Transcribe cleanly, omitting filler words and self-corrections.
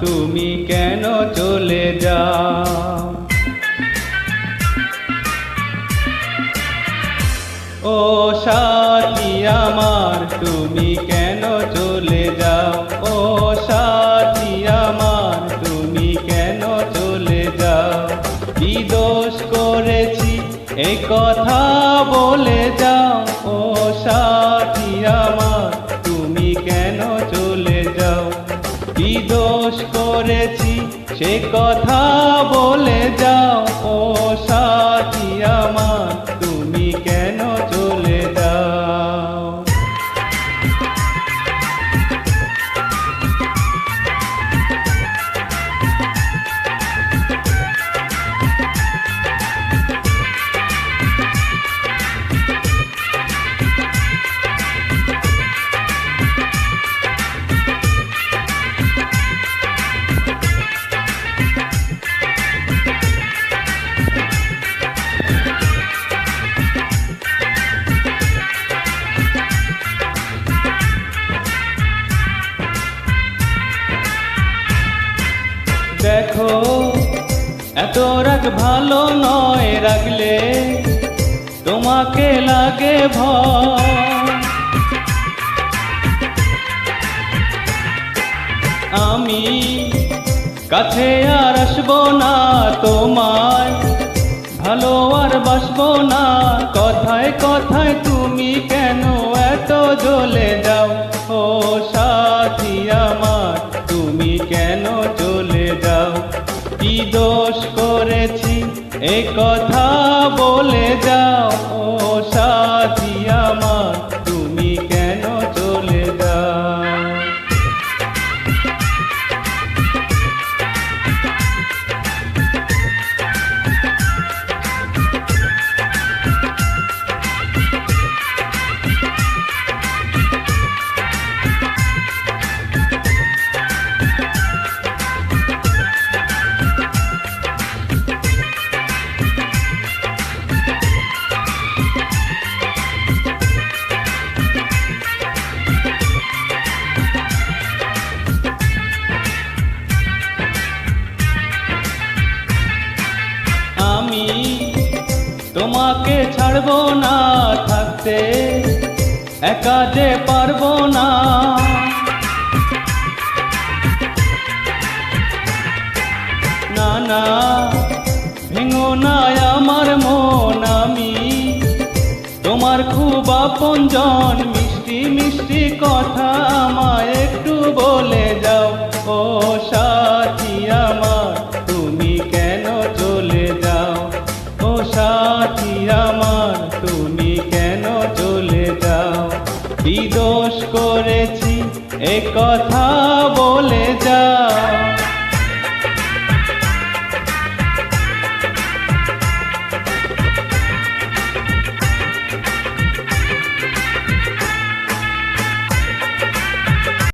তুমি কেন চলে যাও? ও সাথী আমার তুমি কেন চলে যাও? ও সাথী আমার তুমি কেন চলে যাও? কি দোষ করেছি এই কথা বলে যাও? ও সাথী আমার তুমি কেন চলে যাও? কি দোষ করেছি সে কথা বলে যাও? ও সাথী আমার তুমি কেন চলে যাও? দেখো এত রাগ ভালো নয়, রাখলে তোমাকে লাগে ভয়। আমি কাছে আর আসবো না, তোমায় ভালো আর বাসবো না। কথায় কথায় তুমি কেন এত জ্বলে যাও? ও সাথী আমার তুমি কেন চলে যাও? কি দোষ করেছি এ কথা বলে যাও? ও সাথী আমার তুমি কেন চলে যাও? তোমাকে ছাড়বো না, থাকতে একা যে পারবো না। না না ভেঙো না আমার মন, আমি তোমার খুব আপনজন। মিষ্টি মিষ্টি কথা আমায় একটু বলে যাও। ও সাথী আমার তুমি কেন চলে যাও? ও সাথী আমার তুমি কেন চলে যাও? কি দোষ করেছি এ কথা